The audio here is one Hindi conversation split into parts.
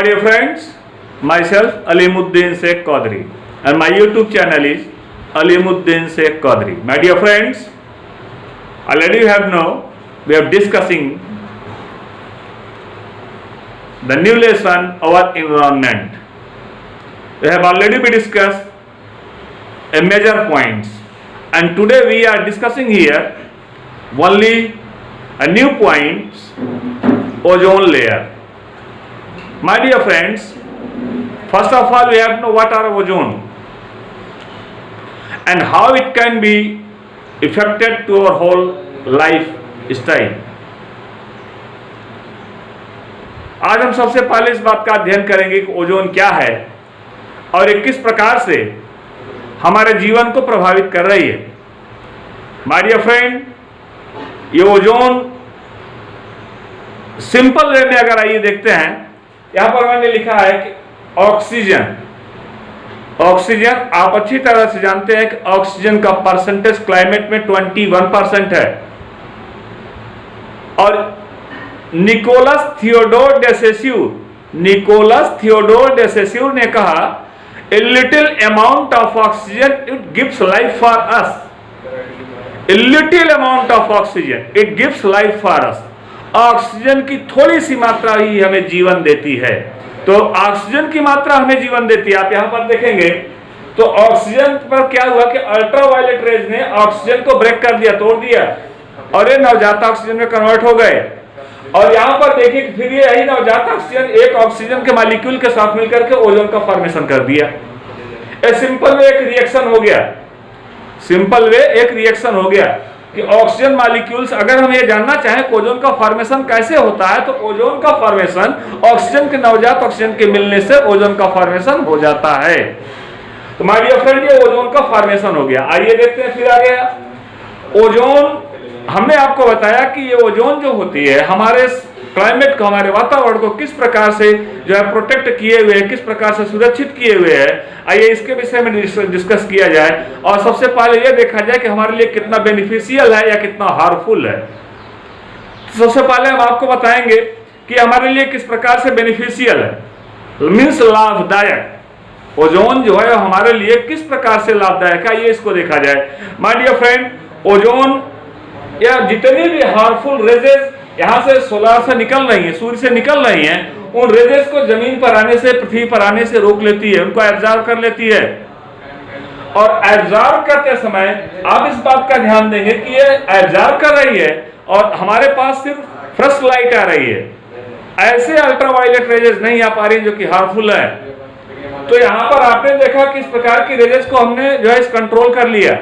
my dear friends, myself Alimuddin Sheikh Qadri and my YouTube channel is Alimuddin Sheikh Qadri. My dear friends, already you have know we are discussing the new lesson our environment. We have already been discussed a major points and today we are discussing here only a new point, ozone layer. My dear friends, first of all we have to know what are ozone and how it can be affected to our whole lifestyle. आज हम सबसे पहले इस बात का अध्ययन करेंगे कि ओजोन क्या है और ये किस प्रकार से हमारे जीवन को प्रभावित कर रही है. माय डियर फ्रेंड, ये ओजोन सिंपल वे में अगर आइए देखते हैं, यहां पर मैंने लिखा है कि ऑक्सीजन आप अच्छी तरह से जानते हैं कि ऑक्सीजन का परसेंटेज क्लाइमेट में 21% है और निकोलस थियोडोर डेसेस्यूर ने कहा a little amount of oxygen it gives life for us. A little amount of oxygen it gives life for us. Oxygen की थोड़ी सी मात्रा ही हमें जीवन देती है. तो ऑक्सीजन की मात्रा हमें जीवन देती है. आप यहां पर देखेंगे तो ऑक्सीजन पर क्या हुआ कि अल्ट्रावायलेट रेज ने ऑक्सीजन को ब्रेक कर दिया, तोड़ दिया और ये नवजात ऑक्सीजन में कन्वर्ट हो गए. और यहां पर देखिए कि फिर ये यही नवजात ऑक्सीजन एक ऑक्सीजन के मॉलिक्यूल के साथ मिलकर के ओजोन का फॉर्मेशन कर दिया. ए सिंपल वे एक रिएक्शन हो गया. सिंपल वे एक रिएक्शन हो गया कि ऑक्सीजन मॉलिक्यूल्स, अगर हम ये जानना चाहें कि ओजोन का फॉर्मेशन कैसे होता है तो ओजोन का फॉर्मेशन ऑक्सीजन के नवजात ऑक्सीजन के मिलने से ओजोन का फॉर्मेशन हो जाता है. तो माय डियर फ्रेंड, ये ओजोन का फॉर्मेशन हो गया. आइए देखते हैं फिर आगे. ओजोन, हमने आपको बताया कि ये ओजोन जो होती है हमारे क्लाइमेट को, हमारे वातावरण को किस प्रकार से जो है प्रोटेक्ट किए हुए है, किस प्रकार से सुरक्षित किए हुए है. आइए इसके विषय में डिस्कस किया जाए और सबसे पहले ये देखा जाए कि हमारे लिए कितना बेनिफिशियल है या कितना हार्मफुल है. सबसे पहले हम आपको बताएंगे कि हमारे लिए किस प्रकार से बेनिफिशियल है, मीन्स लाभदायक. ओजोन जो है हमारे लिए किस प्रकार से लाभदायक है, ये इसको देखा जाए. माय डियर फ्रेंड, ओजोन या जितनी भी हार्मफुल रेजेस यहां से सोलर से निकल रही है, सूर्य से निकल रही हैं, उन रेजेस को जमीन पर आने से, पृथ्वी पर आने से रोक लेती है, उनको एब्जॉर्ब कर लेती है. और एब्जॉर्ब करते समय आप इस बात का ध्यान देंगे कि ये एब्जॉर्ब कर रही है और हमारे पास सिर्फ फ्रेश लाइट आ रही है, ऐसे अल्ट्रावायलेट रेजेस नहीं आ पा रही जो कि हार्मफुल है. तो यहां पर आपने देखा कि इस प्रकार की रेजेस को हमने जो है इस कंट्रोल कर लिया.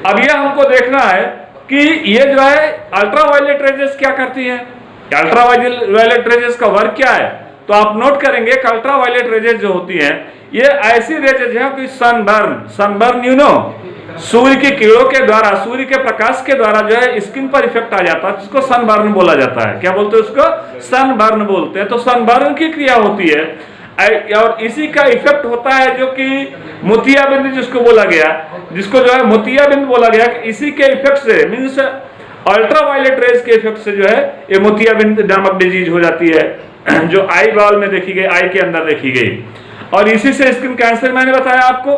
अब यह हमको देखना है कि ये जो है अल्ट्रावायलेट रेजेस क्या करती हैं, अल्ट्रावायलेट रेजेस का वर्क क्या है. तो आप नोट करेंगे कि अल्ट्रावायलेट रेजेस जो होती हैं ये ऐसी रेजेस हैं कि सनबर्न यू नो, सूर्य की किरणों के द्वारा, सूर्य के प्रकाश के द्वारा जो है स्किन पर इफेक्ट आ जाता है, जिसको सनबर्न बोला जाता है. क्या बोलते हैं उसको? सनबर्न बोलते हैं. तो सनबर्न की क्रिया होती है और इसी का इफेक्ट होता है जो कि मोतियाबिंद जिसको बोला गया, जिसको जो है मोतियाबिंद बोला गया, इसी के इफेक्ट से, मींस अल्ट्रावायलेट रेज के इफेक्ट से जो है ये मोतियाबिंद नामक डिजीज हो जाती है जो आई बॉल में देखी गई, आई के अंदर देखी गई. और इसी से स्किन कैंसर, मैंने बताया आपको,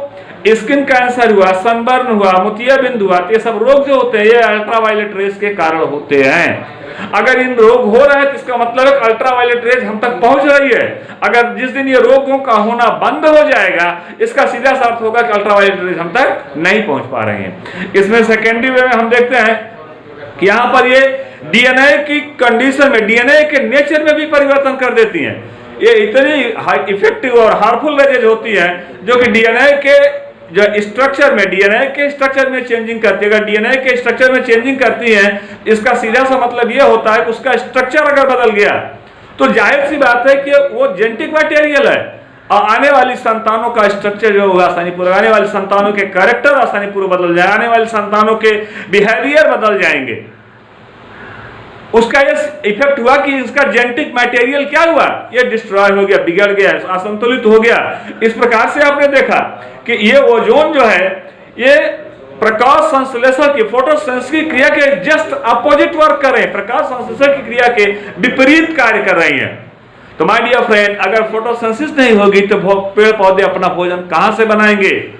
स्किन कैंसर हुआ, सनबर्न हुआ, मोतियाबिंद हुआ, ये सब रोग जो होते हैं ये अल्ट्रावायलेट रेज के कारण होते हैं. अगर इन रोग हो रहे हैं तो इसका मतलब है अल्ट्रावायलेट रेज हम तक पहुंच रही है. अगर जिस दिन ये रोगों का होना बंद हो जाएगा, इसका सीधा सा अर्थ होगा कि अल्ट्रावायलेट रेज हम तक नहीं पहुंच पा रही हैं. इसमें सेकेंडरी वे में हम देखते हैं कि यहां पर ये डीएनए की कंडीशन में, डीएनए के नेचर में भी परिवर्तन कर देती हैं. ये इतनी इफेक्टिव और हार्मफुल रेजेज होती हैं जो कि डीएनए के जो स्ट्रक्चर में, डीएनए के स्ट्रक्चर में चेंजिंग करती है. अगर डीएनए के स्ट्रक्चर में चेंजिंग करती है, इसका सीधा सा मतलब यह होता है कि उसका स्ट्रक्चर अगर बदल गया तो जाहिर सी बात है कि वो जेनेटिक मटेरियल है और आने वाली संतानों का स्ट्रक्चर जो होगा आसानी पूर्वक, आने वाली संतानों के कैरेक्टर आसानी पूर्वक बदल जाए, आने वाली संतानों के बिहेवियर बदल जाएंगे. उसका ये इफेक्ट हुआ कि इसका जेनेटिक मटेरियल क्या हुआ, ये डिस्ट्रॉय हो गया, बिगड़ गया, असंतुलित हो गया. इस प्रकार से आपने देखा कि ये ओजोन जो है ये प्रकाश संश्लेषण की, फोटोसिंथेसिस की क्रिया के जस्ट अपोजिट वर्क कर रहे हैं, प्रकाश संश्लेषण की क्रिया के विपरीत कार्य कर रही हैं. तो माय डियर फ्रेंड, अगर फोटोसिंथेसिस नहीं होगी तो पेड़ पौधे अपना भोजन कहां से बनाएंगे?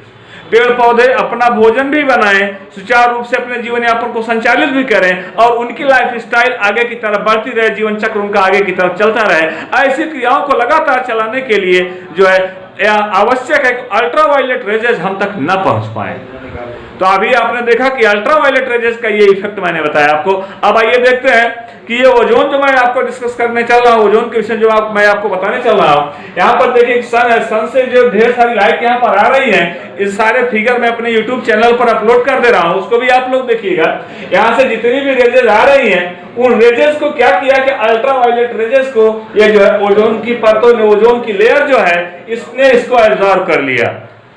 पेड़ पौधे अपना भोजन भी बनाएं, सुचारू रूप से अपने जीवन यापन को संचालित भी करें और उनकी लाइफ स्टाइल आगे की तरफ बढ़ती रहे, जीवन चक्र उनका आगे की तरफ चलता रहे। ऐसी क्रियाओं को लगातार चलाने के लिए जो है आवश्यक है कि अल्ट्रावायलेट रेजेस हम तक न पहुंच पाए। तो अभी आपने देखा कि अल्ट्रावायलेट रेजेस का ये इफेक्ट मैंने बताया आपको। अब आइए देखते हैं कि ये ओजोन जो मैं आपको डिस्कस करने चल रहा हूँ, ओजोन के विषय जो मैं आपको बताने चल रहा हूँ। यहाँ पर देखिए सन है, सन से जो ढेर सारी लाइट यहाँ पर आ रही है, इस सारे फिगर मैं अपने यूट्यूब चैनल पर अपलोड कर दे रहा हूँ, उसको भी आप लोग देखिएगा। यहाँ से जितनी भी रेजेस आ रही हैं, उन रेजेस को क्या किया कि अल्ट्रावायलेट रेजेस को ये जो है ओजोन की परतों ने, ओजोन की लेयर जो है, इसने इसको एब्जॉर्ब कर लिया,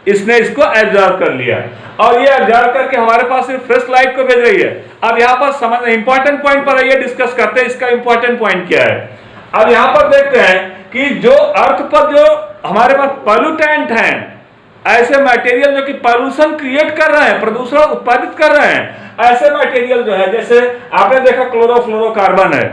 इसने इसको एब्जॉर्ब कर लिया और ये एब्जॉर्ब करके हमारे पास फ्रेश लाइट को भेज रही है। अब यहाँ पर समझ इंपॉर्टेंट पॉइंट पर आइए डिस्कस करते हैं इसका इंपॉर्टेंट पॉइंट क्या है। अब यहाँ पर देखते हैं कि जो अर्थ पर जो हमारे पास पॉल्यूटेंट हैं, ऐसे मटेरियल जो कि पॉल्यूशन क्रिएट कर रहे हैं, प्रदूषण उत्पादित कर रहे हैं, ऐसे मटेरियल जो है, जैसे आपने देखा क्लोरोफ्लोरोकार्बन है,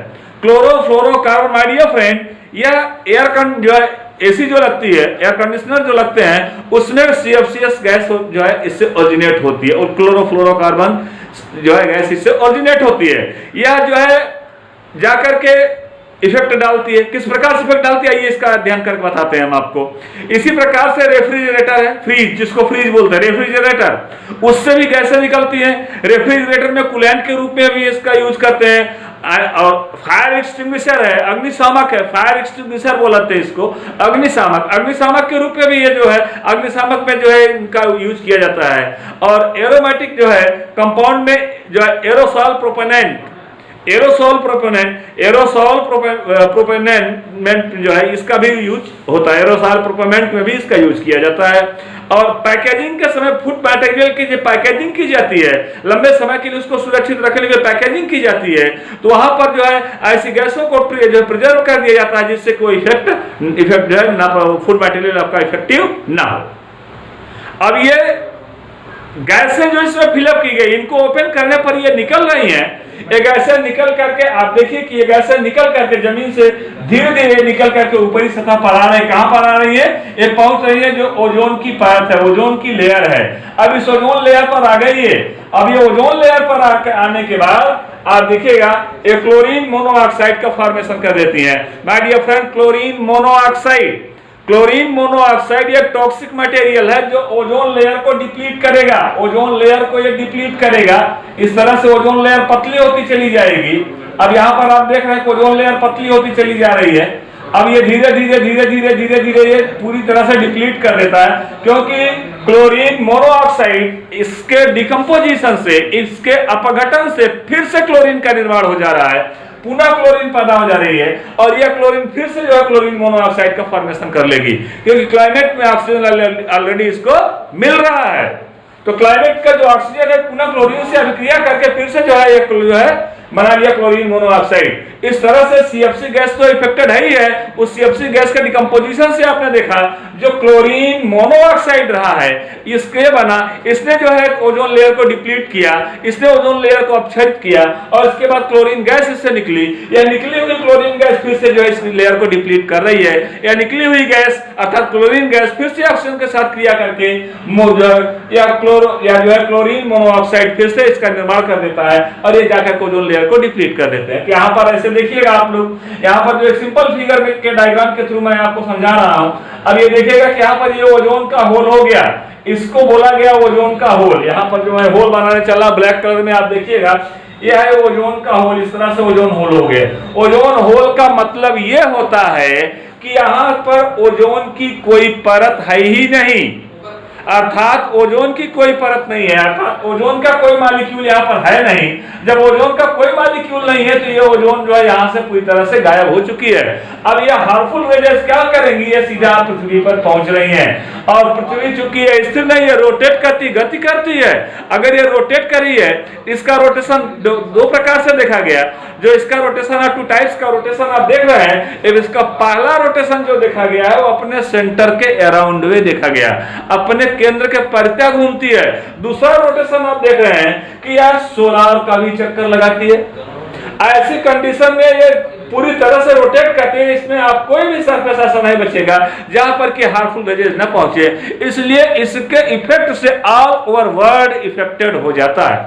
क्लोरोफ्लोरोकार्बन माय डियर फ्रेंड, यह एयर जो है एसी जो लगती है, एयर कंडीशनर जो लगते हैं, उसमें CFCS गैस जो है इससे ओरिजिनेट होती है और क्लोरोफ्लोरोकार्बन जो है गैस इससे ओरिजिनेट होती है। यह जो है जाकर के इफेक्ट डालती है। किस प्रकार से इफेक्ट डालती है ये इसका अध्ययन करके बताते हैं हम आपको। इसी प्रकार से रेफ्रिजरेटर है, फ्रीज जिसको फ्रीज बोलते हैं, रेफ्रिजरेटर, उससे भी गैसें निकलती हैं। रेफ्रिजरेटर में कूलेंट के रूप में भी इसका यूज करते हैं। और फायर एक्सटिंग्विशर है, अग्निशामक है, फायर एक्सटिंग्विशर बोलते हैं इसको, अग्निशामक, अग्निशामक के रूप में भी ये जो है अग्निशामक में जो है इनका यूज किया जाता है। और एरोमेटिक जो है कंपाउंड में जो है एरोसॉल प्रोपेनेंट जो है इसका भी यूज होता है, एरोसॉल प्रोपेनेंट में भी इसका यूज किया जाता है। और पैकेजिंग के समय फूड मटेरियल की जो पैकेजिंग की जाती है, लंबे समय के लिए उसको सुरक्षित रखने के लिए पैकेजिंग की जाती है, तो वहां पर जो है ऐसी गैसों को जो प्रिजर्व कर दिया जाता है जिससे कोई इफेक्ट जो है ना, फूड मटेरियल आपका इफेक्टिव ना हो। अब ये गैसें जो इसमें फिलअप की गई, इनको ओपन करने पर ये निकल रही हैं। ये गैसें निकल करके आप देखिए कि ये गैसें निकल करके जमीन से धीरे धीरे निकल करके ऊपरी सतह पर आ रही है। कहां पर आ रही है? ये पहुंच रही है जो ओजोन की परत है, ओजोन की लेयर है। अब इस ओजोन लेयर पर आ गई है। अब ये ओजोन लेयर पर आने के बाद आप देखिएगा ये क्लोरीन मोनोऑक्साइड का फॉर्मेशन कर देती है। My dear friend, chlorine monoxide ये टॉक्सिक मटेरियल है जो ओजोन लेयर को डिप्लीट करेगा, ओजोन लेयर को ये डिप्लीट करेगा। इस तरह से ओजोन लेयर पतली होती चली जाएगी। अब यहाँ पर आप देख रहे हैं ओजोन लेयर पतली होती चली जा रही है। अब ये धीरे धीरे ये पूरी तरह से डिप्लीट कर देता है, क्योंकि क्लोरीन मोनोऑक्साइड इसके डिकम्पोजिशन से, इसके अपघटन से फिर से क्लोरीन का निर्माण हो जा रहा है, पुनः क्लोरीन पैदा हो जा रही है और यह क्लोरीन फिर से जो है क्लोरीन मोनोऑक्साइड का फॉर्मेशन कर लेगी, क्योंकि क्लाइमेट में ऑक्सीजन ऑलरेडी इसको मिल रहा है। तो क्लाइमेट का जो ऑक्सीजन है पुनः क्लोरीन से अभिक्रिया करके फिर से जो है ये जो है बना लिया क्लोरीन मोनोऑक्साइड। इस तरह से CFC गैस तो इफेक्टेड है ही है। उस CFC गैस के डिकम्पोजिशन से आपने देखा जो क्लोरीन मोनोऑक्साइड रहा है इसके बना, इसने जो है ओजोन लेयर को डिप्लीट किया, इसने ओजोन लेयर को अपक्षरित किया और इसके बाद क्लोरीन गैस इससे निकली। यह निकली हुई क्लोरीन गैस फिर से जो है इस लेयर को डिप्लीट कर रही है। यह निकली हुई गैस अर्थात क्लोरीन गैस फिर से ऑक्सीजन के साथ क्रिया करके जो है क्लोरीन मोनोऑक्साइड फिर से इसका निर्माण कर देता है और ये जाकर ओजोन लेयर को डिप्लीट कर देते हैं। यहाँ पर ऐसे देखिएगा आप लोग, यहाँ पर जो एक सिंपल फिगर के डायग्राम के थ्रू मैं आपको समझा रहा हूँ। अब ये देखिएगा कि यहाँ पर ये ओजोन का होल हो गया, इसको बोला गया ओजोन का होल। यहाँ पर जो मैं होल बनाने चला ब्लैक कलर में, आप देखिएगा यह है ओजोन का होल। इस तरह से ओजोन होल हो गए। ओजोन होल का मतलब ये होता है कि यहाँ पर ओजोन की कोई परत है ही नहीं, अर्थात ओजोन की कोई परत नहीं है, अर्थात ओजोन का कोई मॉलिक्यूल यहाँ पर है नहीं। जब ओजोन का कोई मॉलिक्यूल नहीं है तो ये ओजोन जो है यहाँ से पूरी तरह से गायब हो चुकी है। अब ये हार्मफुल रेजेस क्या करेंगी? ये सीधा पृथ्वी पर पहुंच रही हैं और पृथ्वी चूंकि ये स्थिर नहीं है, रोटेट करती, गति करती है। अगर ये रोटेट करी है, इसका रोटेशन दो प्रकार से देखा गया। जो इसका रोटेशन है, 2 टाइप्स का रोटेशन आप देख रहे हैं। इसका पहला रोटेशन जो देखा गया है वो अपने सेंटर के अराउंड में देखा गया, अपने केंद्र के परित्या घूमती है। दूसरा रोटेशन आप देख रहे हैं कि यह सोलर का भी चक्कर लगाती है। ऐसी कंडीशन में ये पूरी तरह से रोटेट करते हैं, इसमें आप कोई भी सरफेस ऐसा नहीं बचेगा जहां पर कि हार्मफुल रेजेस न पहुंचे, इसलिए इसके इफेक्ट से ऑल ओवर वर्ल्ड इफेक्टेड हो जाता है।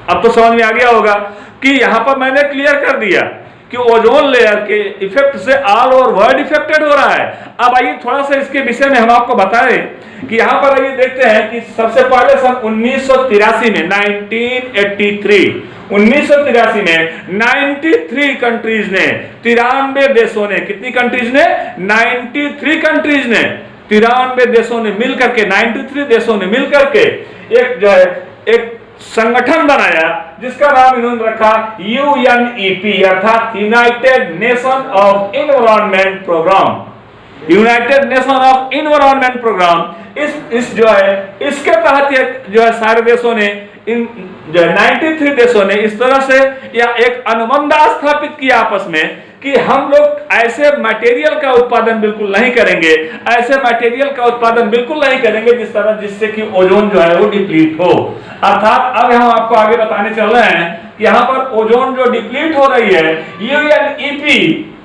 अब तो समझ में आ गया होगा कि यहां पर मैंने क्लियर कर दिया कि ओजोन लेयर के इफेक्ट से ऑल ओवर वर्ल्ड इफेक्टेड हो रहा है। अब आइए थोड़ा सा इसके विषय में हम आपको बताएं कि यहां पर आइए देखते हैं कि सबसे पहले सन 1983 में 1983 में 93 कंट्रीज ने, 93 देशों ने, कितनी कंट्रीज ने? 93 कंट्रीज ने, 93 देशों ने मिलकर के, 93 देशों ने मिलकर के एक जो है एक संगठन बनाया जिसका नाम इन्होंने रखा UNEP अर्थात united nation of environment programme. United nation of environment programme इस जो है इसके तहत जो है सारे देशों ने, इन जो 93 देशों ने इस तरह से या एक अनुबंध स्थापित किया आपस में कि हम लोग ऐसे मटेरियल का उत्पादन बिल्कुल नहीं करेंगे, ऐसे मटेरियल का उत्पादन बिल्कुल नहीं करेंगे जिससे कि ओजोन जो है वो डिप्लीट हो। अर्थात अब हम आपको आगे बताने चल रहे हैं कि यहाँ पर ओजोन जो डिप्लीट हो रही है, UNEP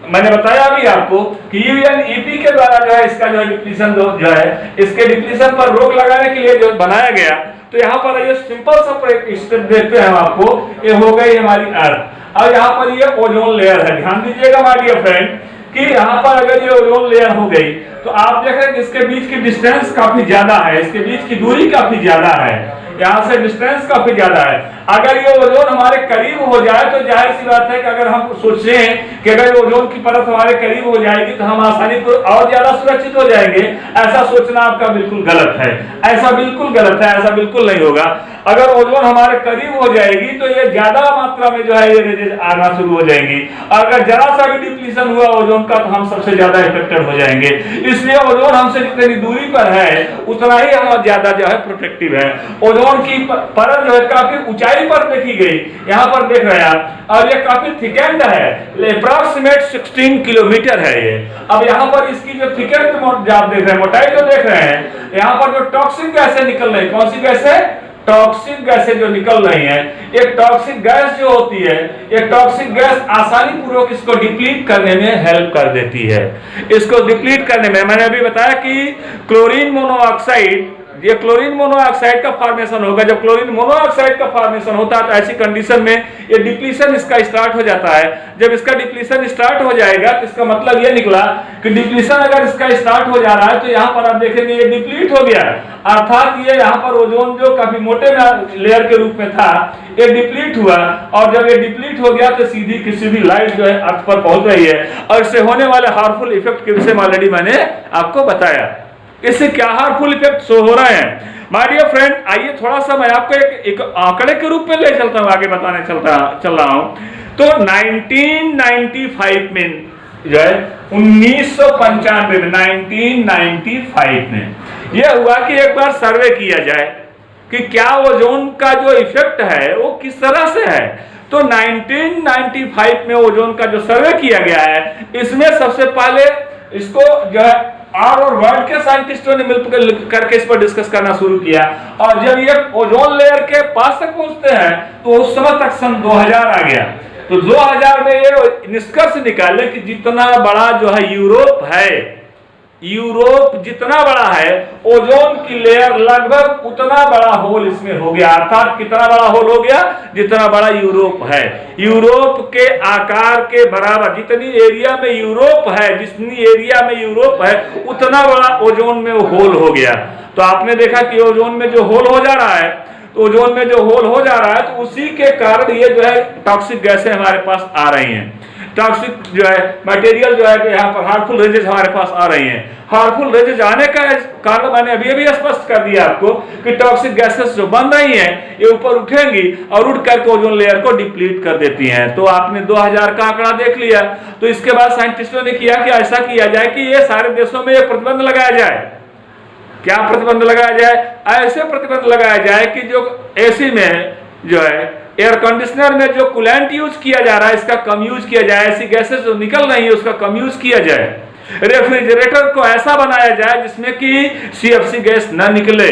मैंने बताया अभी आपको कि UNEP के द्वारा जो है इसका जो है डिप्लीशन जो है इसके डिप्लीशन पर रोक लगाने के लिए जो बनाया गया। तो यहाँ पर ये सिंपल सा स्टेप देखते हैं हम आपको, ये हो गई हमारी अर्थ। अब यहाँ पर ये ओजोन लेयर है, ध्यान दीजिएगा माय डियर फ्रेंड कि यहाँ पर अगर ये ओजोन लेयर हो गई तो आप देख रहे हैं कि इसके बीच की डिस्टेंस काफी ज्यादा है, इसके बीच की दूरी काफी ज्यादा है, यहाँ से डिस्टेंस काफी ज्यादा है। अगर ये ओजोन हमारे करीब हो जाए तो जाहिर सी बात है कि अगर हम सोचें कि अगर ओजोन की परत हमारे करीब हो जाएगी तो हम आसानी से और ज्यादा सुरक्षित हो जाएंगे, ऐसा सोचना आपका बिल्कुल गलत है, ऐसा बिल्कुल गलत है, ऐसा बिल्कुल नहीं होगा। अगर ओजोन हमारे करीब हो जाएगी तो ये ज्यादा मात्रा में जो है ये रेजेस आना शुरू हो जाएंगी, अगर जरा सा भी डिप्लीशन हुआ ओजोन का तो हम सबसे ज्यादा इफेक्टेड हो जाएंगे। इसलिए ओजोन हमसे जितनी दूरी पर है उतना ही हम ज्यादा जो है प्रोटेक्टिव है। ओजोन की परत जो है काफी ऊंचाई पर देखी गई, यहाँ पर देख रहे हैं आप, और ये काफी थिकेंड है, अप्रॉक्सीमेट 16 किलोमीटर है ये। अब यहाँ पर इसकी जो थिकेंड आप देख रहे हैं, मोटाई जो देख रहे हैं, यहाँ पर जो टॉक्सिक गैसें निकल रही, कौन सी गैसें? टॉक्सिक गैसें जो निकल रही हैं, एक टॉक्सिक गैस जो होती है, एक टॉक्सिक गैस आसानी पूर्वक इसको डिप्लीट करने में हेल्प कर देती है। इसको डिप्लीट करने में मैंने अभी बताया कि क्लोरीन मोनोऑक्साइड, ये क्लोरीन मोनोऑक्साइड का फॉर्मेशन होगा। जब क्लोरीन मोनोऑक्साइड का फॉर्मेशन होता है तो ऐसी कंडीशन में ये डिप्लीशन इसका स्टार्ट हो जाता है। जब इसका डिप्लीशन स्टार्ट हो जाएगा तो इसका मतलब ये निकला कि डिप्लीशन अगर इसका स्टार्ट हो जा रहा है तो यहाँ पर आप देखेंगे ये डिप्लीट हो गया है, अर्थात ये यहाँ पर ओजोन जो काफी मोटे लेयर के रूप में था ये डिप्लीट हुआ, और जब ये डिप्लीट हो गया तो सीधी किसी भी लाइट जो है अर्थ पर पहुंच रही है, और इससे होने वाले हार्मफुल इफेक्ट के विषय में ऑलरेडी मैंने आपको बताया। इससे क्या हार्मफुल इफेक्ट शो हो रहे हैं माय डियर फ्रेंड, आइए थोड़ा सा मैं आपको एक आंकड़े के रूप में ले चलता हूं, आगे बताने चल रहा हूं। तो 1995 में जो है 1995 में 1995 में यह हुआ कि एक बार सर्वे किया जाए कि क्या ओजोन का जो इफेक्ट है वो किस तरह से है। तो 1995 में ओजोन का जो सर्वे किया गया है, इसमें सबसे पहले इसको जो है और वर्ल्ड के साइंटिस्टों ने मिलकर करके इस पर डिस्कस करना शुरू किया, और जब ये ओजोन लेयर के पास तक पहुंचते हैं तो उस समय तक सन 2000 आ गया। तो 2000 में ये निष्कर्ष निकाले कि जितना बड़ा जो है यूरोप है, यूरोप जितना बड़ा है, ओजोन की लेयर लगभग उतना बड़ा होल इसमें हो गया। अर्थात कितना बड़ा होल हो गया? जितना बड़ा यूरोप है, यूरोप के आकार के बराबर जितनी एरिया में यूरोप है, जितनी एरिया में यूरोप है उतना बड़ा ओजोन में वो होल हो गया। तो आपने देखा कि ओजोन में जो होल हो जा रहा है, तो ओजोन में जो होल हो जा रहा है तो उसी के कारण ये जो है टॉक्सिक गैसें हमारे पास आ रही हैं, टॉक्सिक जो है मटेरियल जो है यहाँ पर हार्मफुल रेजेस हमारे पास आ रही हैं। हार्मफुल रेजेस आने का कारण मैंने अभी स्पष्ट कर दिया आपको कि टॉक्सिक गैसेस जो बन रही हैं ये ऊपर उठेंगी और उठ करके ओजोन लेयर को डिप्लीट कर देती हैं। तो आपने 2000 का आंकड़ा देख लिया। तो इसके बाद साइंटिस्टों ने किया कि ऐसा किया जाए कि ये सारे देशों में ये प्रतिबंध लगाया जाए। क्या प्रतिबंध लगाया जाए? ऐसे प्रतिबंध लगाया जाए कि जो एसी में जो है एयर कंडीशनर में जो कूलेंट यूज किया जा रहा है इसका कम यूज किया जाए, ऐसी गैसेस जो निकल रही है उसका कम यूज किया जाए। रेफ्रिजरेटर को ऐसा बनाया जाए जिसमें कि सीएफसी गैस ना निकले,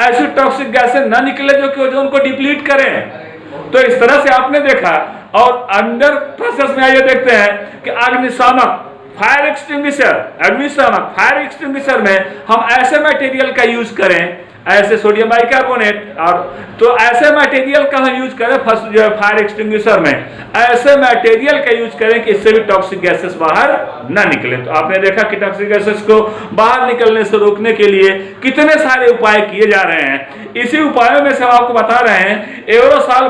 ऐसी टॉक्सिक गैसें ना निकले जो कि ओजोन को डिप्लीट करें। तो इस तरह से आपने देखा और अंडर प्रोसेस में आइए देखते हैं कि अग्निशामक फायर एक्सटिंग्विशर में हम ऐसे मटेरियल का यूज करें, ऐसे सोडियम बाइकार्बोनेट, और तो ऐसे मटेरियल का हम यूज करें फर्स्ट जो है फायर एक्सटिंग्विशर में ऐसे मटेरियल का यूज करें कि इससे भी टॉक्सिक गैसेस बाहर ना निकले। तो आपने देखा कि टॉक्सिक गैसेस को बाहर निकलने से रोकने के लिए कितने सारे उपाय किए जा रहे हैं। इसी उपायों में से हम आपको बता रहे हैं एरोसॉल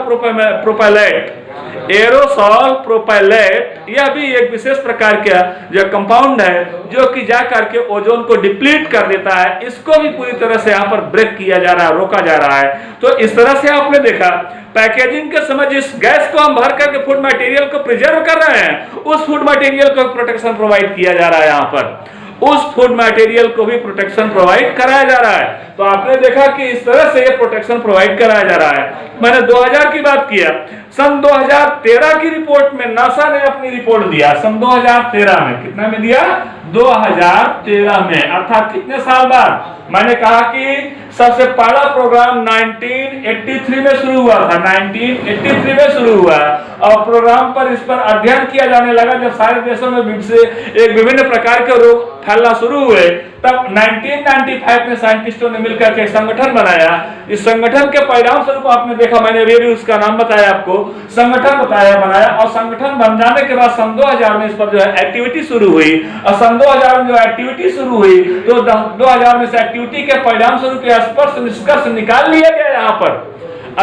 प्रोपेलेट, यह भी एक विशेष प्रकार का जो कंपाउंड है जो कि जा करके ओजोन को डिप्लीट कर देता है। इसको भी पूरी तरह से यहाँ पर ब्रेक किया जा रहा है, रोका जा रहा है। तो इस तरह से आपने देखा पैकेजिंग के समय जिस गैस को हम भर करके फूड मटेरियल को प्रिजर्व कर रहे हैं, उस फूड मटेरियल को प्रोटेक्शन प्रोवाइड किया जा रहा है, यहाँ पर उस फूड मटेरियल को भी प्रोटेक्शन प्रोवाइड कराया जा रहा है। तो आपने देखा कि इस तरह से ये प्रोटेक्शन प्रोवाइड कराया जा रहा है। मैंने 2000 की बात किया, सन 2013 की रिपोर्ट में नासा ने अपनी रिपोर्ट दिया, सन 2013 में, कितना में दिया, 2013 में, अर्थात कितने साल बाद। मैंने कहा कि सबसे पहला प्रोग्राम 1983 में शुरू हुआ था, 1983 में शुरू हुआ, और प्रोग्राम पर इस पर अध्ययन किया जाने लगा जब सारे देशों में विभिन्न प्रकार के रोग फैलना शुरू हुए। तब 1995 में साइंटिस्टों ने मिलकर के संगठन बनाया। इस संगठन के परिणाम स्वरूप आपने देखा, मैंने अभी भी उसका नाम बताया आपको, संगठन बनाया, और संगठन बन जाने के बाद सन 2000 में इस पर जो है एक्टिविटी शुरू हुई, और सन 2000 में जो एक्टिविटी शुरू हुई तो 2000 में से एक्टिविटी के परिणाम स्वरूप स्पष्ट निष्कर्ष निकाल लिया गया, यहाँ पर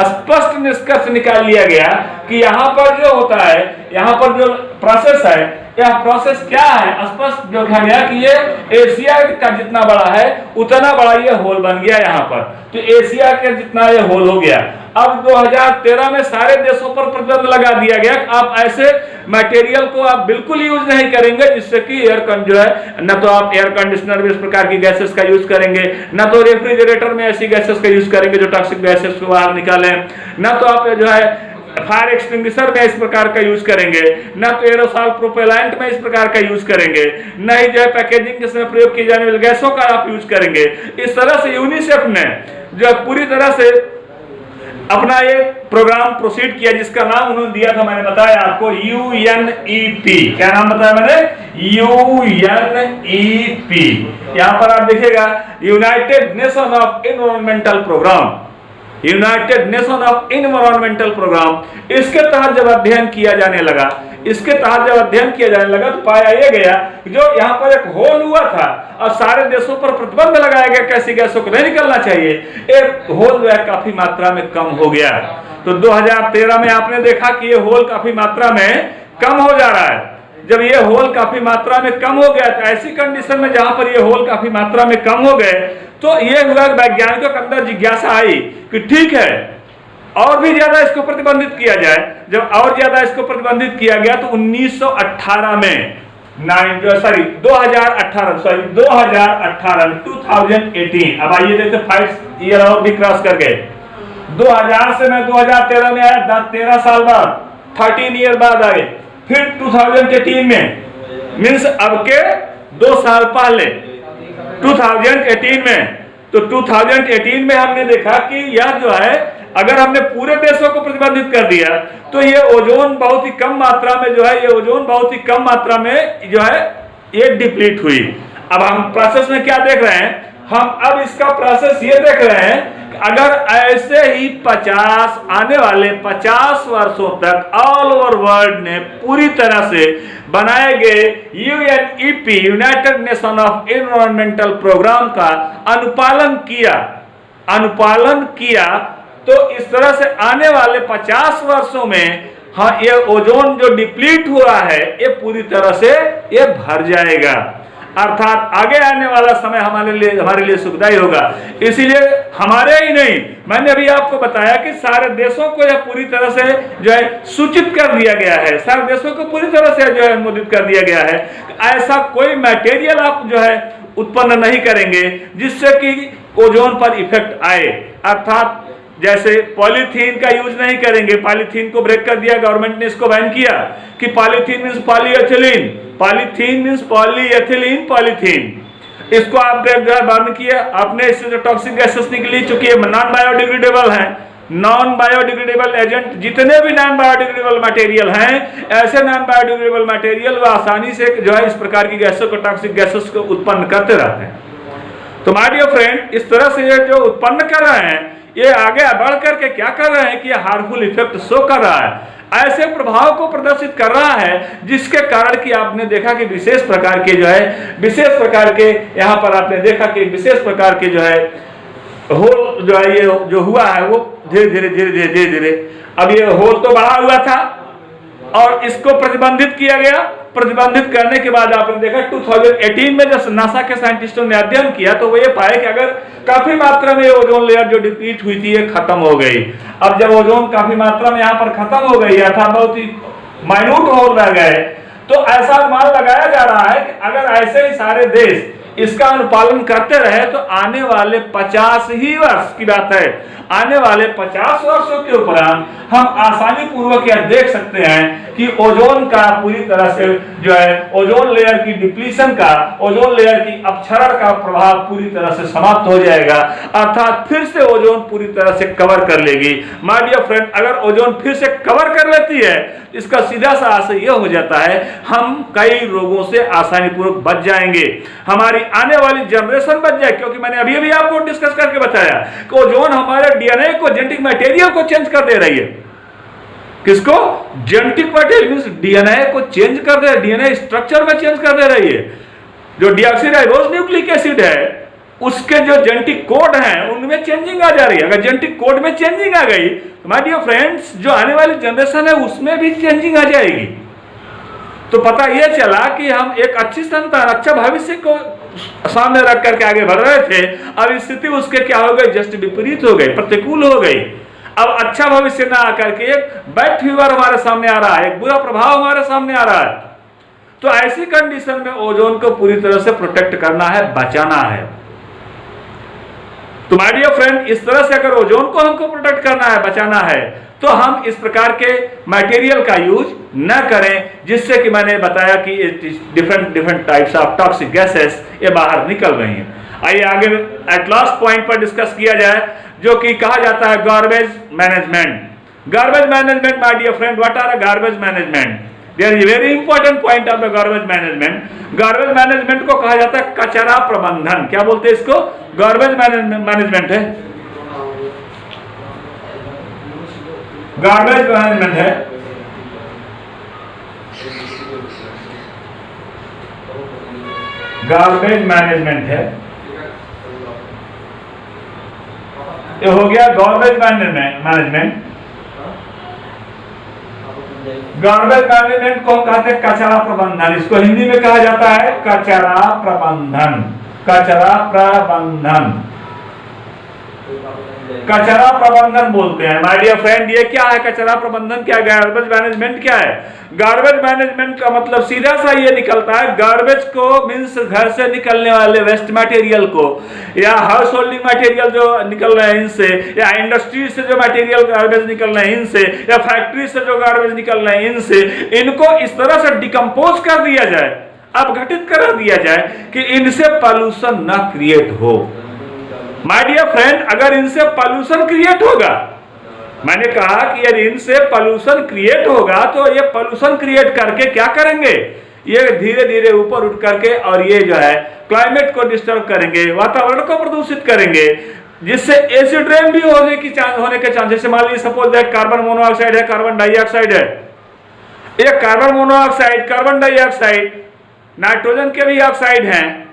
स्पष्ट निष्कर्ष निकाल लिया गया कि यहाँ पर जो होता है, यहाँ पर जो प्रोसेस है, यह प्रोसेस क्या है, स्पष्ट देखा गया कि ये एशिया का जितना बड़ा है उतना बड़ा ये होल बन गया यहाँ पर। तो एशिया के जितना ये होल हो गया। अब 2013 में सारे देशों पर प्रतिबंध लगा दिया गया कि आप ऐसे मटेरियल को आप बिल्कुल यूज नहीं करेंगे जिससे कि जो है, न तो आप एयर कंडीशनर में इस प्रकार की गैसेस का यूज करेंगे, न तो रेफ्रिजरेटर में ऐसी गैसेस का यूज करेंगे जो टॉक्सिक गैसेस को बाहर निकालें, न तो आप जो है फायर एक्सटिंग्विशर में इस प्रकार का यूज करेंगे, न तो एरोसॉल प्रोपेलेंट में इस प्रकार का यूज करेंगे, न ही जो है पैकेजिंग के समय प्रयोग की जाने वाली गैसों का आप यूज करेंगे। इस तरह से यूनिसेफ ने जो पूरी तरह से अपना एक प्रोग्राम प्रोसीड किया जिसका नाम उन्होंने दिया था, मैंने बताया आपको, UNEP। क्या नाम बताया मैंने? UNEP। यहां पर आप देखिएगा united nation of environmental programme, united nation of environmental programme. इसके तहत जब अध्ययन किया जाने लगा, तो पाया यह गया कि जो यहाँ पर एक होल हुआ था, अब सारे देशों पर प्रतिबंध लगाया गया कैसी गैसों को नहीं निकलना चाहिए, एक होल जो है काफी मात्रा में कम हो गया। तो 2013 में आपने देखा कि ये होल काफी मात्रा में कम हो जा रहा है। जब ये होल काफी मात्रा में कम हो गया, तो ऐसी कंडीशन में जहां पर ये होल काफी मात्रा में कम हो गए, तो ये हुआ वैज्ञानिकों के अंदर जिज्ञासा आई कि ठीक है और भी ज्यादा इसको प्रतिबंधित किया जाए। जब और ज्यादा इसको प्रतिबंधित किया गया तो 2018 में 2018 अब आइए देखते 5 ईयर और भी क्रॉस कर गए। 2000 से मैं 2013 में आया, 13 साल बाद, 13 ईयर बाद आए, फिर 2018 में, मीन्स अब के 2 साल पहले 2018 में। तो 2018 में हमने देखा कि यह जो है, अगर हमने पूरे देशों को प्रतिबंधित कर दिया तो ये ओजोन बहुत ही कम मात्रा में जो है, ये ओजोन बहुत ही कम मात्रा में जो है ये डिप्लीट हुई। अब हम प्रोसेस में क्या देख रहे हैं, हम अब इसका प्रोसेस ये देख रहे हैं कि अगर ऐसे ही 50 आने वाले 50 वर्षों तक ऑल ओवर वर्ल्ड ने पूरी तरह से बनाए गए UNEP, united nation of environmental programme का अनुपालन किया तो इस तरह से आने वाले 50 वर्षों में हाँ ये ओजोन जो डिप्लीट हुआ है ये पूरी तरह से ये भर जाएगा, अर्थात आगे आने वाला समय हमारे लिए सुखदायी होगा। इसीलिए हमारे ही नहीं, मैंने अभी आपको बताया कि सारे देशों को यह पूरी तरह से जो है सूचित कर दिया गया है, सारे देशों को पूरी तरह से जो है अनुमोदित कर दिया गया है, ऐसा कोई मटेरियल आप जो है उत्पन्न नहीं करेंगे जिससे कि ओजोन पर इफेक्ट आए। अर्थात जैसे पॉलीथीन का यूज नहीं करेंगे, पॉलीथीन को ब्रेक कर दिया, गवर्नमेंट ने इसको बैन किया कि polythene means polyethylene, polythene means polyethylene polythene, इसको आप जो है बर्न किया, आपने इससे जो टॉक्सिक गैसेस निकली, चूंकि ये नॉन बायोडिग्रेडेबल है, नॉन बायोडिग्रेडेबल एजेंट, जितने भी नॉन बायोडिग्रेडेबल मटेरियल हैं, ऐसे नॉन बायोडिग्रेडेबल मटेरियल वो आसानी से जो है इस प्रकार की गैसों को, टॉक्सिक गैसेस को उत्पन्न करते रहते हैं। तो माय डियर फ्रेंड, इस तरह से ये जो उत्पन्न कर रहे हैं, ये आगे बढ़ करके क्या कर रहे हैं कि ये हार्मफुल इफेक्ट शो कर रहा है, ऐसे प्रभाव को प्रदर्शित कर रहा है जिसके कारण कि आपने देखा कि विशेष प्रकार के जो है, विशेष प्रकार के यहाँ पर आपने देखा कि विशेष प्रकार के जो है होल जो है, ये जो हुआ है वो धीरे धीरे धीरे धीरे धीरे धीरे अब ये होल तो बढ़ा हुआ था और इसको प्रतिबंधित किया गया। प्रतिबंधित करने के बाद आपने देखा 2018 में जब नासा के साइंटिस्टों ने अध्ययन किया तो वो ये पाए कि अगर काफी मात्रा में ओजोन लेयर जो डिप्लीट हुई थी ये खत्म हो गई। अब जब ओजोन काफी मात्रा में यहाँ पर खत्म हो गई अर्थात बहुत ही माइन्यूट होल रह गए, तो ऐसा अनुमान लगाया जा रहा है कि अगर ऐसे ही सारे देश इसका अनुपालन करते रहे तो आने वाले 50 ही वर्ष की बात है, आने वाले 50 वर्षों के उपरांत हम आसानी पूर्वक यह देख सकते हैं कि ओजोन का पूरी तरह से जो है, ओजोन लेयर की डिप्लीशन का, ओजोन लेयर की अपक्षरण का प्रभाव पूरी तरह से समाप्त हो जाएगा, अर्थात फिर से ओजोन पूरी तरह से कवर कर लेगी। माय डियर फ्रेंड, अगर ओजोन फिर से कवर कर लेती है, इसका सीधा सा आशय यह हो जाता है हम कई रोगों से आसानी पूर्वक बच जाएंगे, हमारी आने वाली जनरेशन बच जाए, क्योंकि मैंने अभी अभी आपको डिस्कस करके बताया कि ओजोन हमारे डीएनए को, जेनेटिक मटेरियल को चेंज कर दे रही है। किसको? जेनेटिक मटेरियल मींस डीएनए को चेंज कर दे, डीएनए स्ट्रक्चर में चेंज कर दे रही है। जो डीऑक्सीराइबोस न्यूक्लिक एसिड है उसके जो जेनेटिक कोड हैं उनमें चेंजिंग आ जा रही है। अगर जेनेटिक कोड में चेंजिंग आ गई तो माय डियर फ्रेंड्स, जो आने वाली जनरेशन है उसमें भी चेंजिंग आ जाएगी। तो पता यह चला कि हम एक अच्छी संतान, अच्छा भविष्य को सामने रख करके आगे बढ़ रहे थे, अब स्थिति उसके क्या हो गई? जस्ट विपरीत हो गई, प्रतिकूल हो गई। अब अच्छा भविष्य ना आकर के एक बैड फ्यूचर हमारे सामने आ रहा है, एक बुरा प्रभाव हमारे सामने आ रहा है। तो ऐसी कंडीशन में ओजोन को पूरी तरह से प्रोटेक्ट करना है, बचाना है। तो माय डियर फ्रेंड, इस तरह से अगर ओजोन को हमको प्रोटेक्ट करना है, बचाना है, तो हम इस प्रकार के मटेरियल का यूज न करें जिससे कि मैंने बताया कि different types of toxic gases ये बाहर निकल रही हैं। आइए आगे एट लास्ट पॉइंट पर डिस्कस किया जाए, जो कि कहा जाता है garbage management. Garbage management my dear friend, what are garbage management? There is very important point of the garbage management. Garbage management को कहा जाता है कचरा प्रबंधन। क्या बोलते हैं इसको? गार्बेज मैनेजमेंट है, गार्बेज मैनेजमेंट है। गार्बेज मैनेजमेंट है, ये हो गया गार्बेज मैनेजमेंट। गार्बेज मैनेजमेंट को कहते हैं कचरा प्रबंधन। इसको हिंदी में कहा जाता है कचरा प्रबंधन। कचरा प्रबंधन, कचरा प्रबंधन बोलते हैं। माय डियर फ्रेंड, ये क्या है? कचरा प्रबंधन क्या है? गार्बेज मैनेजमेंट क्या है? गार्बेज मैनेजमेंट का मतलब सीधा सा ये निकलता है, गार्बेज को मींस घर से निकलने वाले वेस्ट मटेरियल को, या हाउस होल्डिंग मटेरियल जो निकल रहे हैं इनसे, या इंडस्ट्री से जो मटेरियल गार्बेज निकल रहे हैं इनसे, या फैक्ट्री से जो गार्बेज निकल रहे हैं इनसे, इनको इस तरह से डिकम्पोज कर दिया जाए, अपघटित कर दिया जाए कि इनसे पॉल्यूशन ना क्रिएट हो। माय डियर फ्रेंड, अगर इनसे पॉल्यूशन क्रिएट होगा, मैंने कहा कि यदि इनसे पॉल्यूशन क्रिएट होगा तो ये पॉल्यूशन क्रिएट करके क्या करेंगे? ये धीरे धीरे ऊपर उठ करके और ये जो है क्लाइमेट को डिस्टर्ब करेंगे, वातावरण को प्रदूषित करेंगे, जिससे एसिड रेन भी होने के चांसेस। मान लीजिए सपोज दैट कार्बन मोनोऑक्साइड है, कार्बन डाइऑक्साइड है, ये carbon monoxide, carbon dioxide, nitrogen के भी ऑक्साइड हैं।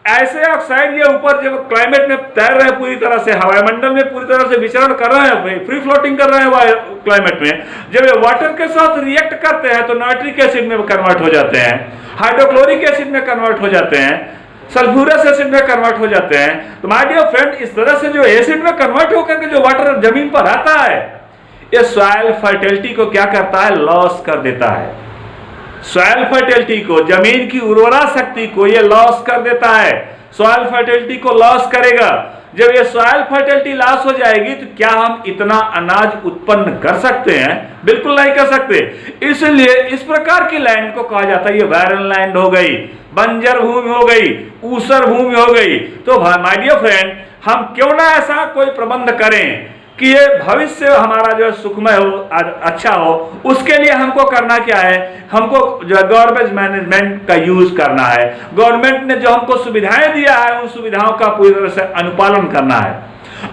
ऐसे ऑक्साइड ये ऊपर जब क्लाइमेट में तैर रहे हैं, पूरी तरह से वायुमंडल में पूरी तरह से विचरण कर रहे हैं, फ्री फ्लोटिंग कर रहे हैं क्लाइमेट में, जब ये वाटर के साथ रिएक्ट करते हैं तो नाइट्रिक एसिड में कन्वर्ट हो जाते हैं, हाइड्रोक्लोरिक एसिड में कन्वर्ट हो जाते हैं, सल्फ्यूरस एसिड में कन्वर्ट हो जाते हैं। तो माय डियर फ्रेंड, इस तरह से जो एसिड में कन्वर्ट होकर के जो वाटर जमीन पर आता है, ये सॉइल फर्टिलिटी को क्या करता है? लॉस कर देता है। सॉइल फर्टिलिटी को, जमीन की उर्वरा शक्ति को ये लॉस कर देता है, सॉइल फर्टिलिटी को लॉस करेगा। जब ये सॉइल फर्टिलिटी लॉस हो जाएगी तो क्या हम इतना अनाज उत्पन्न कर सकते हैं? बिल्कुल नहीं कर सकते। इसलिए इस प्रकार की लैंड को कहा जाता है ये बैरन लैंड हो गई, बंजर भूमि हो गई, ऊसर भूमि हो गई। तो माय डियर फ्रेंड, हम क्यों ना ऐसा कोई प्रबंध करें कि ये भविष्य हमारा जो सुखमय हो, अच्छा हो, उसके लिए हमको करना क्या है, हमको जो गवर्नमेंट मैनेजमेंट का यूज करना है। गवर्नमेंट ने जो हमको सुविधाएं दिया है उन सुविधाओं का पूरी तरह से अनुपालन करना है।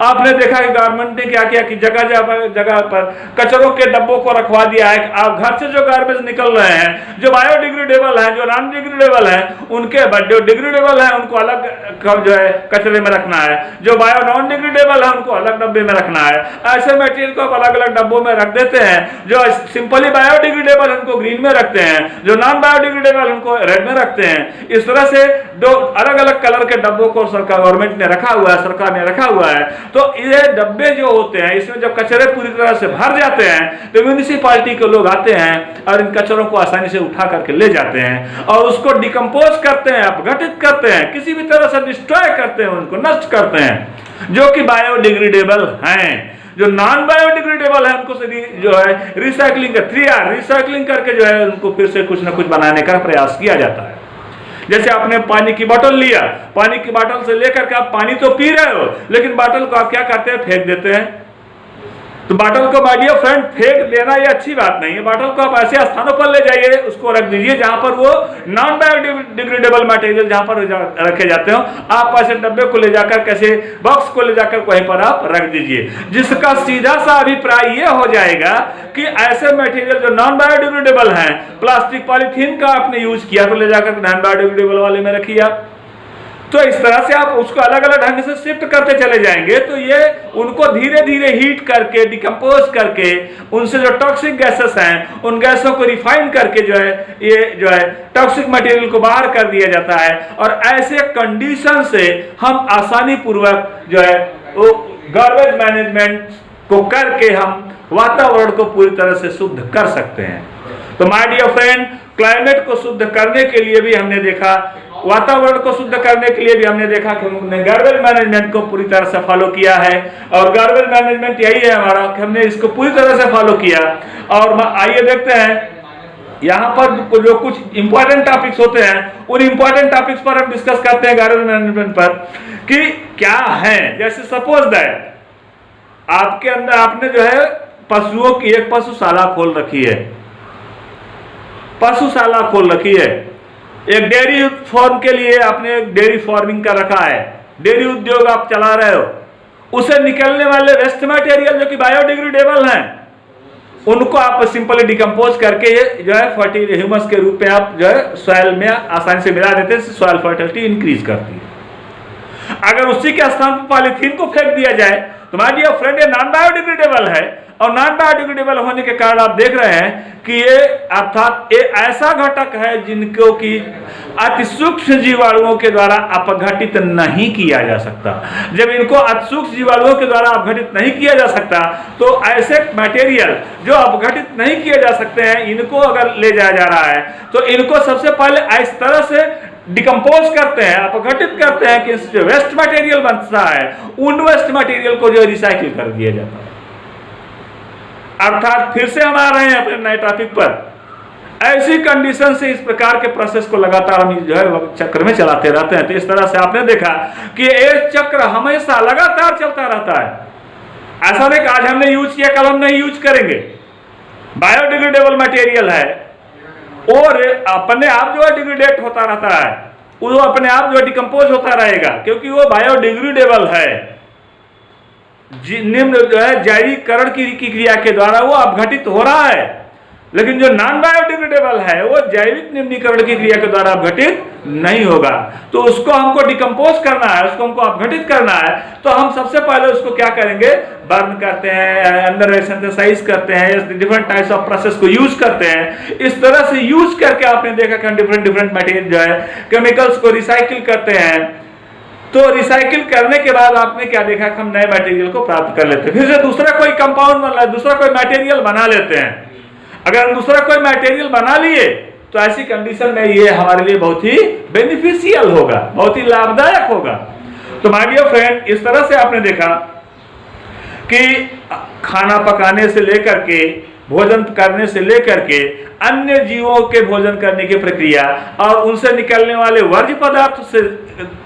आपने देखा कि गवर्नमेंट ने क्या किया कि जगह जगह पर कचरों के डब्बों को रखवा दिया है। आप घर से जो गार्बेज निकल रहे हैं, जो बायोडिग्रेडेबल है, जो नॉन डिग्रेडेबल है, उनके जो डिग्रेडेबल है उनको अलग जो है कचरे में रखना है, जो बायो नॉन डिग्रेडेबल है उनको अलग डब्बे में रखना है। ऐसे मटेरियल को अलग अलग डब्बों में रख देते हैं। जो सिंपली बायोडिग्रेडेबल उनको ग्रीन में रखते हैं, जो नॉन बायोडिग्रेडेबल उनको रेड में रखते हैं। इस तरह से दो अलग अलग कलर के डब्बों को सरकार गवर्नमेंट ने रखा हुआ है, सरकार ने रखा हुआ है। तो ये डब्बे जो होते हैं, इसमें जब कचरे पूरी तरह से भर जाते हैं तो म्यूनिसिपालिटी के लोग आते हैं और इन कचरों को आसानी से उठा करके ले जाते हैं और उसको डिकम्पोज करते हैं, अपघटित करते हैं, किसी भी तरह से डिस्ट्रॉय करते हैं, उनको नष्ट करते हैं, जो कि बायोडिग्रेडेबल हैं। जो नॉन बायोडिग्रेडेबल है उनको जो है रिसाइकलिंग का 3R रिसाइकलिंग करके जो है उनको फिर से कुछ ना कुछ बनाने का प्रयास किया जाता है। जैसे आपने पानी की बोतल लिया, पानी की बोतल से लेकर के आप पानी तो पी रहे हो, लेकिन बोतल को आप क्या करते हैं, फेंक देते हैं। तो बोतल को माय डियर फ्रेंड फेंक देना ये अच्छी बात नहीं है। बोतल को आप ऐसे स्थानों पर ले जाइए, उसको रख दीजिए जहां पर वो नॉन बायोडिग्रेडेबल मटेरियल जहां पर रखे जाते हो, आप ऐसे डब्बे को ले जाकर कैसे बॉक्स को ले जाकर वहीं पर आप रख दीजिए, जिसका सीधा सा अभिप्राय ये हो जाएगा कि ऐसे मटेरियल जो नॉन बायोडिग्रेडेबल हैं, प्लास्टिक पॉलीथीन का आपने यूज किया तो ले जाकर नॉन बायोडिग्रेडेबल वाले में रखिए आप। तो इस तरह से आप उसको अलग अलग ढंग से शिफ्ट करते चले जाएंगे तो ये उनको धीरे धीरे हीट करके डिकम्पोज करके उनसे जो टॉक्सिक गैसेस हैं उन गैसों को रिफाइन करके जो है ये जो है टॉक्सिक मटेरियल को बाहर कर दिया जाता है। और ऐसे कंडीशन से हम आसानी पूर्वक जो है वो गार्बेज मैनेजमेंट को करके हम वातावरण को पूरी तरह से शुद्ध कर सकते हैं। तो माय डियर फ्रेंड, क्लाइमेट को शुद्ध करने के लिए भी हमने देखा, वातावरण को शुद्ध करने के लिए भी हमने देखा कि हमने गार्बेज मैनेजमेंट को पूरी तरह से फॉलो किया है। और गार्बेज मैनेजमेंट यही है हमारा कि हमने इसको पूरी तरह से फॉलो किया। और आइए देखते हैं यहाँ पर जो कुछ इंपॉर्टेंट टॉपिक्स होते हैं उन इंपॉर्टेंट टॉपिक्स पर हम डिस्कस करते हैं गार्बेज मैनेजमेंट पर कि क्या है। जैसे सपोज दैट आपके अंदर आपने जो है पशुओं की एक पशुशाला खोल रखी है, पशुशाला खोल रखी है, एक डेयरी फार्म के लिए आपने एक डेयरी फार्मिंग का रखा है, डेयरी उद्योग आप चला रहे हो, उसे निकलने वाले वेस्ट मटेरियल जो कि बायोडिग्रेडेबल हैं उनको आप सिंपली डिकम्पोज करके जो है फर्टिल ह्यूमस के रूप में आप जो है सॉइल में आसानी से मिला देते हैं, सॉइल फर्टिलिटी इंक्रीज करती है। अगर उसी के स्थान पर पॉलीथीन को फेंक दिया जाए तो माय डियर फ्रेंड ये नॉन बायोडिग्रेडेबल है और नॉन बायोडिग्रेडेबल होने के कारण आप देख रहे हैं कि ये अर्थात ये ऐसा घटक है जिनको कि अति सूक्ष्म जीवाणुओं के द्वारा अपघटित नहीं किया जा सकता। जब इनको अति सूक्ष्म जीवाणुओं के द्वारा अपघटित नहीं किया जा सकता तो ऐसे मटेरियल जो अपघटित नहीं किए जा सकते हैं इनको अगर ले जाया जा रहा है तो इनको सबसे पहले इस तरह से डिकम्पोज करते हैं, अपघटित करते हैं कि जो वेस्ट मटेरियल बनता है उन वेस्ट मटेरियल को जो रिसाइकिल कर दिया जाता है। अर्थात फिर से हम आ रहे हैं अपने नए टॉपिक पर। ऐसी कंडीशन से इस प्रकार के प्रोसेस को लगातार हम जो है चक्र में चलाते रहते हैं। तो इस तरह से आपने देखा कि एक चक्र हमेशा लगातार चलता रहता है। ऐसा नहीं कि आज हमने यूज किया कल हम नहीं यूज करेंगे। बायोडिग्रेडेबल मटेरियल है और अपने आप जो है डिग्रेडेट होता रहता है, वो अपने आप जो है डिकम्पोज होता रहेगा क्योंकि वो बायोडिग्रेडेबल है। निम्न जो है जैविकरण की क्रिया के द्वारा वो अपघटित हो रहा है, लेकिन जो नॉन बायोडिग्रेडेबल है वो जैविक निम्नीकरण की क्रिया के द्वारा अपघटित नहीं होगा। तो उसको हमको डिकम्पोज करना है, उसको हमको अपघटित करना है तो हम सबसे पहले उसको क्या करेंगे, बर्न करते हैं, अंदर सिंथेसाइज करते हैं, डिफरेंट टाइप्स ऑफ प्रोसेस को यूज करते हैं। इस तरह से यूज करके आपने देखा कि हम डिफरेंट मटेरियल जो है केमिकल्स को रिसाइकिल करते हैं। तो रिसाइकिल करने के बाद आपने क्या देखा कि हम नए मटेरियल को प्राप्त कर लेते हैं, फिर से दूसरा कोई कंपाउंड बना, दूसरा कोई मटेरियल बना लेते हैं। अगर हम दूसरा कोई मटेरियल बना लिए तो ऐसी कंडीशन में ये हमारे लिए बहुत ही बेनिफिशियल होगा, बहुत ही लाभदायक होगा। तो माय डियर फ्रेंड, इस तरह से आपने देखा कि खाना पकाने से लेकर के भोजन करने से लेकर के अन्य जीवों के भोजन करने की प्रक्रिया और उनसे निकलने वाले वर्ज्य पदार्थ से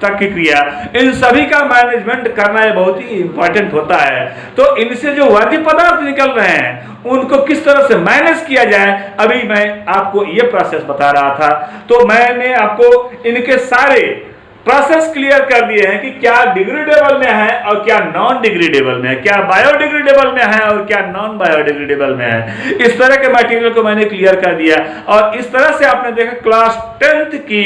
तक की क्रिया, इन सभी का मैनेजमेंट करना बहुत ही इंपॉर्टेंट होता है। तो इनसे जो वर्ज्य पदार्थ निकल रहे हैं उनको किस तरह से मैनेज किया जाए, अभी मैं आपको ये प्रोसेस बता रहा था। तो मैंने आपको इनके सारे प्रोसेस क्लियर कर दिए हैं कि क्या डिग्रेडेबल में है और क्या नॉन डिग्रेडेबल में है, क्या बायोडिग्रेडेबल में है और क्या नॉन बायोडिग्रेडेबल में है। इस तरह के मटेरियल को मैंने क्लियर कर दिया और इस तरह से आपने देखा क्लास 10th की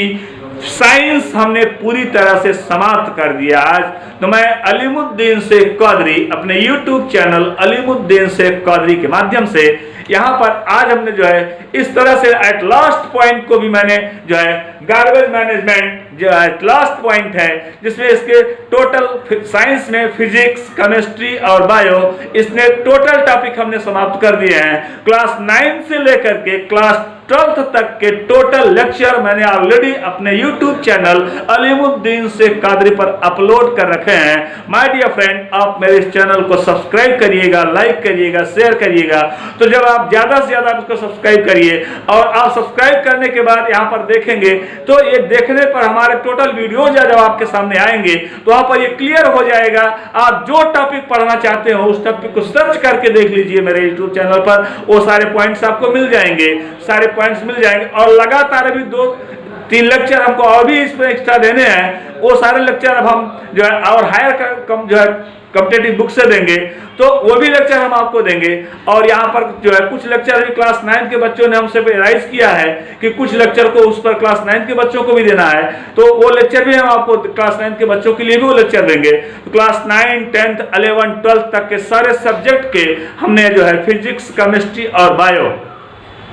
साइंस हमने पूरी तरह से समाप्त कर दिया आज। तो मैं अलीमुद्दीन शेख कादरी अपने YouTube चैनल अलीमुद्दीन शेख कादरी के माध्यम से यहाँ पर आज हमने जो है इस तरह से एट लास्ट पॉइंट को भी मैंने जो है गार्बेज मैनेजमेंट जो एट लास्ट पॉइंट है, जिसमें इसके टोटल साइंस में फिजिक्स, केमिस्ट्री और बायो, इसने टोटल टॉपिक हमने समाप्त कर दिए हैं। क्लास 9 से लेकर के क्लास 12th तक के टोटल लेक्चर मैंने ऑलरेडी अपने YouTube चैनल अलीमुद्दीन शेख कादरी पर अपलोड कर रखे हैं। माय डियर फ्रेंड, आप मेरे इस चैनल को सब्सक्राइब करिएगा, लाइक करिएगा, शेयर करिएगा। तो जब आप ज्यादा से ज्यादा उसको सब्सक्राइब करिए और आप सब्सक्राइब करने के बाद यहाँ पर देखेंगे तो ये देखने पर हमारे टोटल वीडियो जब आपके सामने आएंगे तो वहां पर ये क्लियर हो जाएगा। आप जो टॉपिक पढ़ना चाहते हो उस टॉपिक को सर्च करके देख लीजिए मेरे YouTube चैनल पर, वो सारे पॉइंट्स आपको मिल जाएंगे, सारे पॉइंट्स मिल जाएंगे। और लगातार अभी 2-3 लेक्चर हमको और भी इस पर एक्स्ट्रा देने हैं, वो सारे लेक्चर अब हम जो है और हायर जो है कॉम्पिटेटिव बुक से देंगे, तो वो भी लेक्चर हम आपको देंगे। और यहाँ पर जो है कुछ लेक्चर भी क्लास 9 के बच्चों ने हमसे राइज किया है कि कुछ लेक्चर को उस पर क्लास 9 के बच्चों को भी देना है, तो वो लेक्चर भी हम आपको क्लास 9 के बच्चों के लिए भी वो लेक्चर देंगे। तो क्लास 9, 10th, 11, 12th तक के सारे सब्जेक्ट के हमने जो है फिजिक्स, केमिस्ट्री और बायो,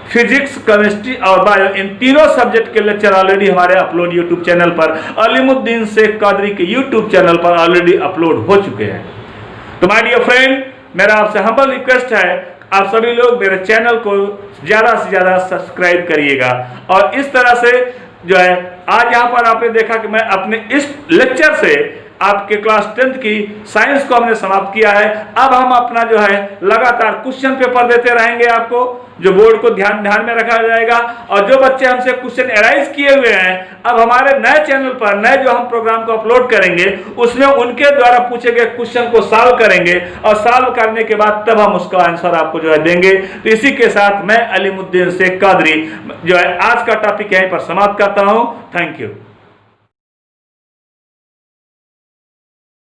फिजिक्स, केमिस्ट्री और बायो, इन तीनों सब्जेक्ट के लेक्चर ऑलरेडी हमारे अपलोड YouTube चैनल पर अलीमुद्दीन शेख कादरी के YouTube चैनल पर ऑलरेडी अपलोड हो चुके हैं। तो माय डियर फ्रेंड, मेरा आपसे हम्बल रिक्वेस्ट है, आप सभी लोग मेरे चैनल को ज्यादा से ज्यादा सब्सक्राइब करिएगा। और इस तरह से जो है आज यहाँ पर आपने देखा कि मैं अपने इस लेक्चर से आपके क्लास 10th की साइंस को हमने समाप्त किया है। अब हम अपना जो है लगातार क्वेश्चन पेपर देते रहेंगे आपको, जो बोर्ड को ध्यान में रखा जाएगा। और जो बच्चे हमसे क्वेश्चन एराइज किए हुए हैं, अब हमारे नए चैनल पर नए जो हम प्रोग्राम को अपलोड करेंगे उसमें उनके द्वारा पूछे गए क्वेश्चन को सॉल्व करेंगे और सॉल्व करने के बाद तब हम उसका आंसर आपको जो है देंगे। तो इसी के साथ मैं अलीमुद्दीन शेख कादरी जो है आज का टॉपिक यहीं पर समाप्त करता हूँ। Thank you.